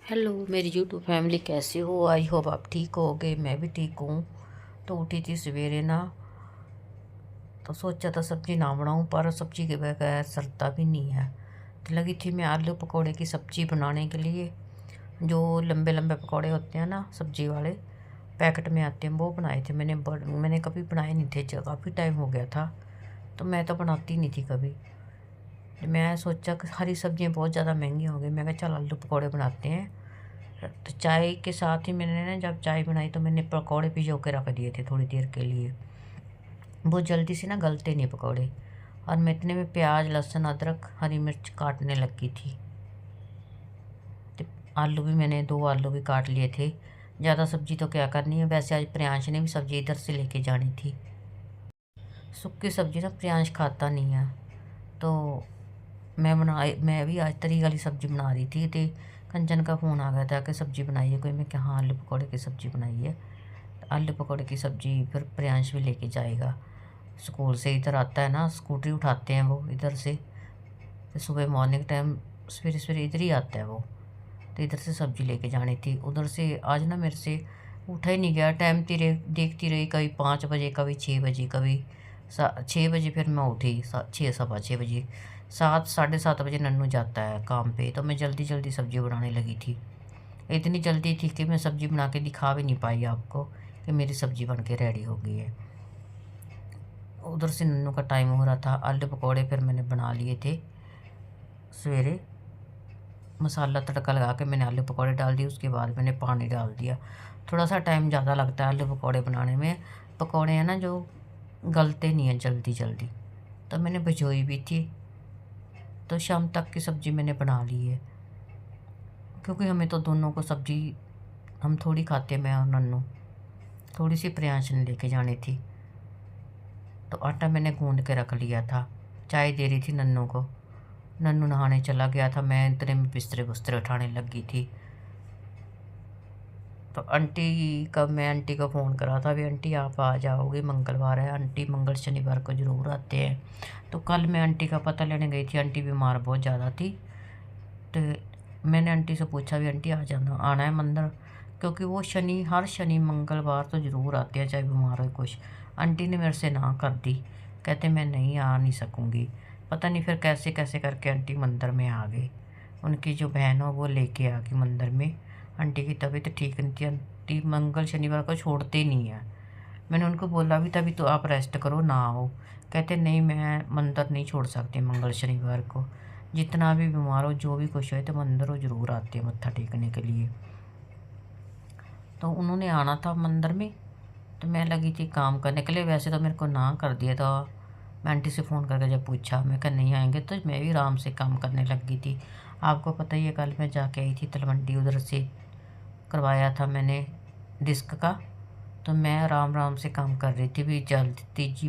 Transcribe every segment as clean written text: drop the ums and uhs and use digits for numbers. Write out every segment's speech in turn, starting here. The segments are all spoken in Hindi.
हेलो मेरी यूट्यूब फैमिली, कैसे हो? आई होप आप ठीक होगे। मैं भी ठीक हूँ। तो उठी थी सवेरे ना, तो सोचा था सब्जी ना बनाऊँ, पर सब्जी के बगैर सरता भी नहीं है। तो लगी थी मैं आलू पकौड़े की सब्जी बनाने के लिए। जो लंबे लंबे पकौड़े होते हैं ना, सब्जी वाले पैकेट में आते हैं, वो बनाए थे मैंने कभी बनाए नहीं थे, काफ़ी टाइम हो गया था। तो मैं तो बनाती नहीं थी कभी। मैं सोचा कि हरी सब्जियाँ बहुत ज़्यादा महंगी हो गई, मैं कहा चल आलू पकौड़े बनाते हैं। तो चाय के साथ ही मैंने ना, जब चाय बनाई तो मैंने पकौड़े भिगो के रख दिए थे थोड़ी देर के लिए। वो जल्दी से ना गलते नहीं पकौड़े। और मैं इतने में प्याज, लहसुन, अदरक, हरी मिर्च काटने लगी थी। तो आलू भी मैंने 2 आलू भी काट लिए थे। ज़्यादा सब्जी तो क्या करनी है। वैसे आज प्रियांश ने भी सब्जी इधर से लेके जानी थी। सूखी सब्जी ना प्रियांश खाता नहीं है। तो मैं भी आज तरी वाली सब्जी बना रही थी। तो कंचन का फ़ोन आ गया था कि सब्जी बनाई है कोई। मैं क्या, हाँ आलू पकौड़े की सब्ज़ी बनाई है। आलू पकौड़े की सब्ज़ी फिर प्रियांश भी लेके जाएगा स्कूल से। इधर आता है ना, स्कूटरी उठाते हैं वो इधर से। तो सुबह मॉर्निंग टाइम सवेरे सवेरे इधर ही आता है वो। तो इधर से सब्ज़ी लेके जानी थी। उधर से आज ना मेरे से उठा ही नहीं गया। टाइम तेरे देखती रही, कभी 5 बजे, कभी 6 बजे, कभी 6 बजे। फिर मैं उठी 6, सवा 6 बजे। 7, साढ़े 7 बजे नन्नू जाता है काम पे। तो मैं जल्दी जल्दी सब्ज़ी बनाने लगी थी। इतनी जल्दी थी कि मैं सब्ज़ी बना के दिखा भी नहीं पाई आपको कि मेरी सब्ज़ी बन के रेडी हो गई है। उधर से नन्नू का टाइम हो रहा था। आलू पकौड़े फिर मैंने बना लिए थे सवेरे। मसाला तड़का लगा के मैंने आलू पकौड़े डाल दिए। उसके बाद मैंने पानी डाल दिया। थोड़ा सा टाइम ज़्यादा लगता है आलू पकौड़े बनाने में। पकौड़े हैं ना जो गलते नहीं हैं जल्दी जल्दी। तो मैंने भिगोई भी थी। तो शाम तक की सब्ज़ी मैंने बना ली है। क्योंकि हमें तो दोनों को सब्ज़ी, हम थोड़ी खाते, मैं और नन्नू। थोड़ी सी प्रियांश ने लेके जानी थी। तो आटा मैंने गूंद के रख लिया था। चाय दे रही थी नन्नू को। नन्नू नहाने चला गया था। मैं इतने में बिस्तरे बुस्तरे उठाने लगी थी। तो मैं आंटी को फ़ोन करा था, भी आंटी आप आ जाओगे, मंगलवार है। आंटी मंगल शनिवार को ज़रूर आते हैं। तो कल मैं आंटी का पता लेने गई थी। आंटी बीमार बहुत ज़्यादा थी। तो मैंने आंटी से पूछा भी आंटी आ जाना, आना है मंदिर। क्योंकि वो हर शनि मंगलवार तो ज़रूर आते हैं, चाहे बीमार हो कुछ। आंटी ने मेरे से ना कर दी, कहते मैं नहीं आ नहीं सकूँगी। पता नहीं फिर कैसे कैसे करके आंटी मंदिर में आ गई। उनकी जो बहन हो वो लेके आ गई मंदिर में। आंटी की तबीयत ठीक नहीं थी। आंटी मंगल शनिवार को छोड़ते नहीं है। मैंने उनको बोला भी तभी तो आप रेस्ट करो, ना आओ। कहते नहीं, मैं मंदिर नहीं छोड़ सकती मंगल शनिवार को। जितना भी बीमार हो, जो भी कुछ हो, तो मंदिर वो ज़रूर आते हैं मत्था टेकने के लिए। तो उन्होंने आना था मंदिर में। तो मैं लगी थी काम करने के लिए। वैसे तो मेरे को ना कर दिया था। मैं आंटी से फ़ोन करके जब पूछा, मैं कहा नहीं आएंगे, तो मैं भी आराम से काम करने लगी थी। आपको पता ही है, कल मैं जाके आई थी तलवंडी, उधर से करवाया था मैंने डिस्क का। तो मैं आराम आराम से काम कर रही थी। भी जल्द तेज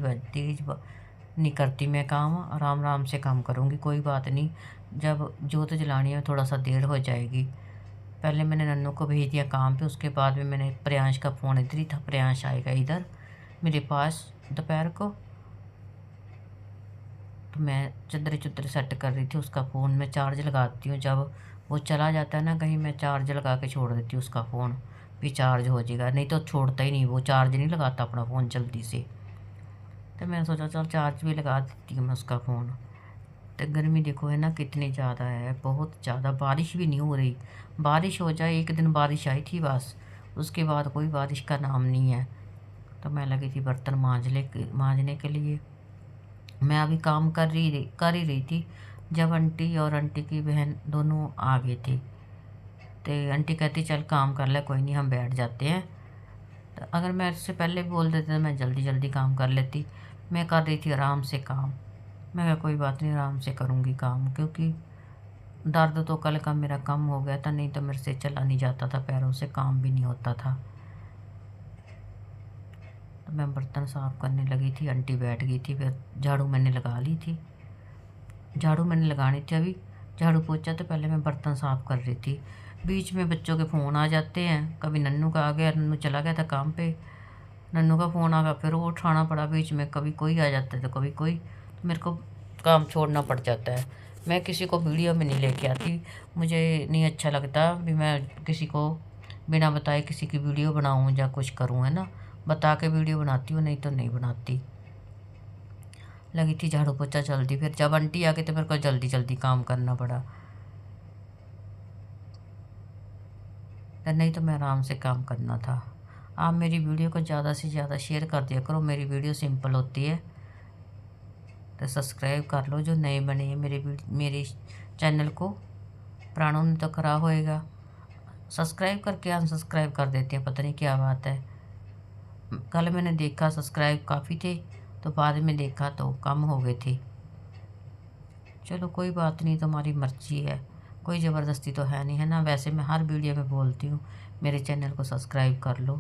नहीं करती मैं काम। आराम आराम से काम करूँगी, कोई बात नहीं। जब जोत जलानी है थोड़ा सा देर हो जाएगी। पहले मैंने नन्नू को भेज दिया काम पे। उसके बाद में मैंने प्रियांश का फ़ोन इधर ही था। प्रियांश आएगा इधर मेरे पास दोपहर को। तो मैं चद्दर चुद्दर सेट कर रही थी। उसका फ़ोन मैं चार्ज लगाती हूँ। जब वो चला जाता है ना कहीं, मैं चार्ज लगा के छोड़ देती हूँ उसका फ़ोन, भी चार्ज हो जाएगा। नहीं तो छोड़ता ही नहीं, वो चार्ज नहीं लगाता अपना फ़ोन जल्दी से। तो मैंने सोचा चल चार्ज भी लगा देती हूँ मैं उसका फ़ोन। तो गर्मी देखो है ना कितनी ज़्यादा है, बहुत ज़्यादा। बारिश भी नहीं हो रही। बारिश हो जाए, एक दिन बारिश आई थी बस, उसके बाद कोई बारिश का नाम नहीं है। तो मैं लगी थी बर्तन मांजने के लिए। मैं अभी काम कर ही रही थी, जब आंटी और आंटी की बहन दोनों आ गई थी। तो आंटी कहती चल काम कर ले, कोई नहीं हम बैठ जाते हैं। तो अगर मैं इससे पहले बोल देते तो मैं जल्दी जल्दी काम कर लेती। मैं कर रही थी आराम से काम। मैं कहा कोई बात नहीं, आराम से करूँगी काम। क्योंकि दर्द तो कल का मेरा कम हो गया था, नहीं तो मेरे से चला नहीं जाता था, पैरों से काम भी नहीं होता था। तो मैं बर्तन साफ़ करने लगी थी। आंटी बैठ गई थी। फिर झाड़ू मैंने लगा ली थी। झाड़ू मैंने लगानी थी अभी। झाड़ू पोछा तो पहले मैं बर्तन साफ़ कर रही थी। बीच में बच्चों के फ़ोन आ जाते हैं। कभी नन्नू का आ गया, नन्नू चला गया था काम पे, नन्नू का फ़ोन आ गया, फिर वो उठाना पड़ा बीच में। कभी कोई आ जाता है तो कभी कोई, तो मेरे को काम छोड़ना पड़ जाता है। मैं किसी को वीडियो में नहीं लेके आती, मुझे नहीं अच्छा लगता भी मैं किसी को बिना बताए किसी की वीडियो बनाऊँ या कुछ करूँ, है ना। बता के वीडियो बनाती हूँ, नहीं तो नहीं बनाती। लगी थी झाड़ू पोछा जल्दी, फिर जब आंटी आ गई तो मेरे को जल्दी जल्दी काम करना पड़ा, नहीं तो मैं आराम से काम करना था। आप मेरी वीडियो को ज़्यादा से ज़्यादा शेयर कर दिया करो, मेरी वीडियो सिंपल होती है। तो सब्सक्राइब कर लो जो नए बने हैं मेरे चैनल को, पुरानों ने तो करा होएगा, सब्सक्राइब करके अनसब्सक्राइब कर देते हैं, पता नहीं क्या बात है। कल मैंने देखा सब्सक्राइब काफ़ी थे, तो बाद में देखा तो कम हो गए थे। चलो कोई बात नहीं, तुम्हारी मर्जी है, कोई ज़बरदस्ती तो है नहीं, है ना। वैसे मैं हर वीडियो में बोलती हूँ मेरे चैनल को सब्सक्राइब कर लो,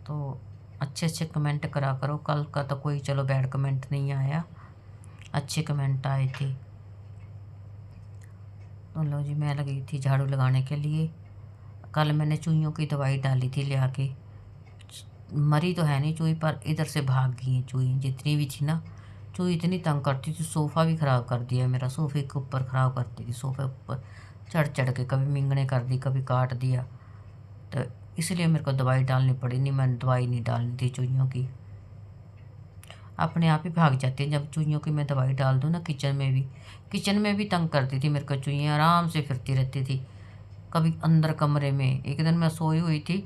तो अच्छे अच्छे कमेंट करा करो। कल का तो कोई चलो बैड कमेंट नहीं आया, अच्छे कमेंट आए थे। तो लो जी, मैं लगी थी झाड़ू लगाने के लिए। कल मैंने चूहियों की दवाई डाली थी ले आके, मरी तो है नहीं चूही, पर इधर से भाग गई हैं चूही जितनी भी थी ना। चूही इतनी तंग करती थी, सोफ़ा भी ख़राब कर दिया मेरा, सोफ़े के ऊपर ख़राब करती थी, सोफ़े ऊपर चढ़ चढ़ के कभी मिंगने कर दी, कभी काट दिया। तो इसलिए मेरे को दवाई डालनी पड़ी, नहीं मैंने दवाई नहीं डालनी थी चूहियों की, अपने आप ही भाग जाती हैं जब चूहियों की मैं दवाई डाल दूँ ना। किचन में भी तंग करती थी मेरे को चूहियाँ, आराम से फिरती रहती थी। कभी अंदर कमरे में, एक दिन मैं सोई हुई थी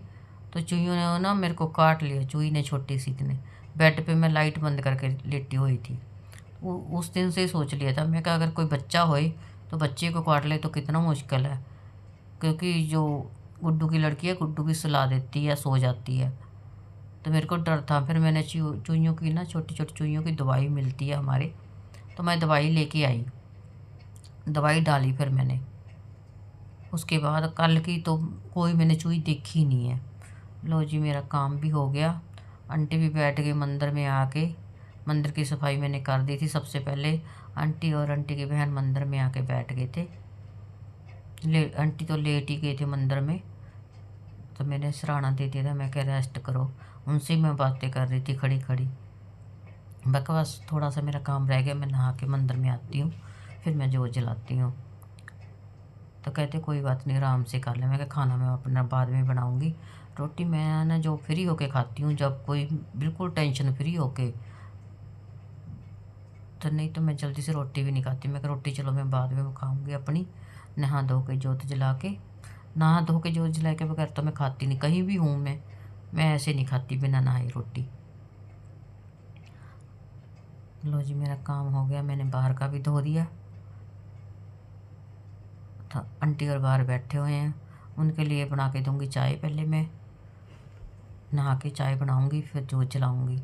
तो चूहियों ने ना मेरे को काट लिया, चूही ने छोटी सी ने। बेड पे मैं लाइट बंद करके लेटी हुई थी। उस दिन से ही सोच लिया था मैं कि अगर कोई बच्चा होए तो बच्चे को काट ले तो कितना मुश्किल है, क्योंकि जो गुड्डू की लड़की है, गुड्डू की सुला देती है, सो जाती है, तो मेरे को डर था। फिर मैंने चूहियों की ना, छोटी छोटी चूहियों की दवाई मिलती है हमारे, तो मैं दवाई लेके आई, दवाई डाली फिर मैंने। उसके बाद कल की तो कोई मैंने चूही देखी नहीं है। लो जी, मेरा काम भी हो गया। आंटी भी बैठ गए मंदिर में आके, मंदिर की सफाई मैंने कर दी थी सबसे पहले। आंटी और आंटी की बहन मंदिर में आके बैठ गए थे। आंटी तो लेट ही गए थे मंदिर में, तो मैंने सराहना दे दिया था, मैं कह रेस्ट करो। उनसे मैं बातें कर रही थी खड़ी खड़ी। बस थोड़ा सा मेरा काम रह गया, मैं नहा के मंदिर में आती हूँ, फिर मैं जोत जलाती हूँ। तो कहते कोई बात नहीं, आराम से कर ले। मैं कहा खाना मैं अपना बाद में बनाऊँगी, रोटी मैं ना जो फ्री होके खाती हूँ, जब कोई बिल्कुल टेंशन फ्री होके, तो नहीं तो मैं जल्दी से रोटी भी नहीं खाती। मैं कहा रोटी चलो मैं बाद में खाऊँगी अपनी, नहा धो के जोत जला के। नहा धो के जोत जला के बगैर तो मैं खाती नहीं, कहीं भी हूँ मैं ऐसे नहीं खाती बिना नहाई रोटी। लो जी, मेरा काम हो गया, मैंने बाहर का भी धो दिया था। आंटी और बाहर बैठे हुए हैं, उनके लिए बना के दूंगी चाय। पहले मैं नहा के चाय बनाऊंगी, फिर जोत जलाऊंगी।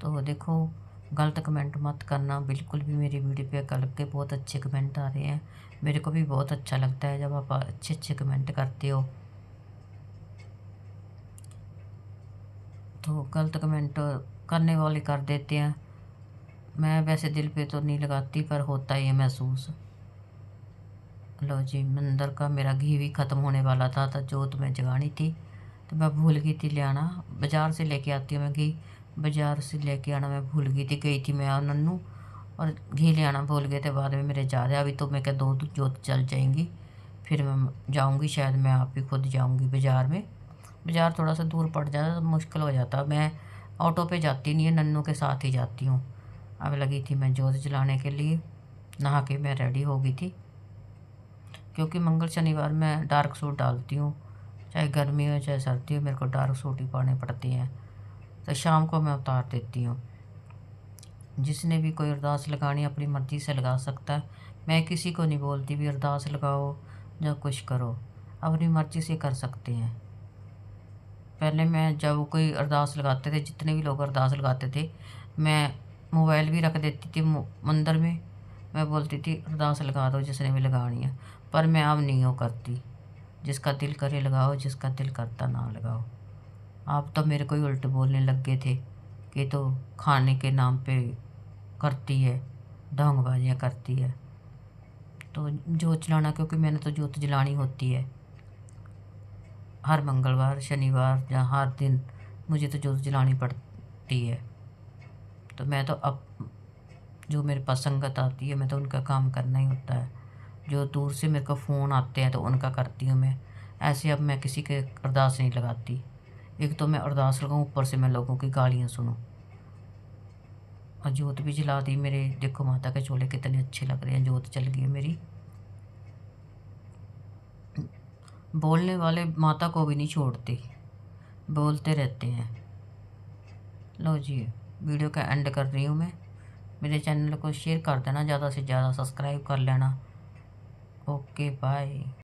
तो देखो, गलत कमेंट मत करना बिल्कुल भी मेरी वीडियो पे। कल के बहुत अच्छे कमेंट आ रहे हैं, मेरे को भी बहुत अच्छा लगता है जब आप अच्छे अच्छे कमेंट करते हो। तो गलत कमेंट करने वाले कर देते हैं, मैं वैसे दिल पे तो नहीं लगाती, पर होता ही है महसूस। लो जी, मंदिर का मेरा घी भी ख़त्म होने वाला था, तो जोत में जगानी थी, तो मैं भूल गई थी ले आना। बाज़ार से लेके आती हूँ मैं घी, बाज़ार से लेके आना मैं भूल गई थी मैं और नन्नू, और घी ले आना भूल गए थे। बाद में मेरे याद है, अभी तो मैं क्या दो जोत चल जाएंगी, फिर मैं जाऊँगी, शायद मैं आप ही खुद जाऊँगी बाज़ार में। बाज़ार थोड़ा सा दूर पड़ जाता तो मुश्किल हो जाता, मैं ऑटो पे जाती नहीं है, नन्नू के साथ ही जाती हूँ। अब लगी थी मैं जोत जलाने के लिए, नहा के मैं रेडी हो गई थी, क्योंकि मंगल शनिवार मैं डार्क सूट डालती हूँ, चाहे गर्मी हो चाहे सर्दी हो, मेरे को डार्क सूट ही पाने पड़ते हैं, तो शाम को मैं उतार देती हूँ। जिसने भी कोई अरदास लगानी अपनी मर्ज़ी से लगा सकता है, मैं किसी को नहीं बोलती भी अरदास लगाओ या कुछ करो, अपनी मर्ज़ी से कर सकते हैं। पहले मैं जब कोई अरदास लगाते थे, जितने भी लोग अरदास लगाते थे, मैं मोबाइल भी रख देती थी मंदिर में, मैं बोलती थी अरदास लगा दो जिसने भी लगानी है। पर मैं अब नहीं हो करती, जिसका दिल करे लगाओ, जिसका दिल करता ना लगाओ। आप तो मेरे को ही उल्ट बोलने लग गए थे कि तो खाने के नाम पे करती है, ढोंगबाजियाँ करती है। तो जोत जलाना, क्योंकि मैंने तो जोत जलानी होती है हर मंगलवार शनिवार या हर दिन, मुझे तो जोत जलानी पड़ती है। तो मैं तो अब जो मेरे पास संगत आती है मैं तो उनका काम करना ही होता है। जो दूर से मेरे को फ़ोन आते हैं तो उनका करती हूँ मैं। ऐसे अब मैं किसी के अरदास नहीं लगाती। एक तो मैं अरदास लगाऊँ, ऊपर से मैं लोगों की गालियाँ सुनूँ। और जोत भी जला दी मेरे, देखो माता के चोले कितने अच्छे लग रहे हैं, जोत जल गई है मेरी। बोलने वाले माता को भी नहीं छोड़ते, बोलते रहते हैं। लो जी, वीडियो का एंड कर रही हूँ मैं। मेरे चैनल को शेयर कर देना, ज़्यादा से ज़्यादा सब्सक्राइब कर लेना। Okay bye.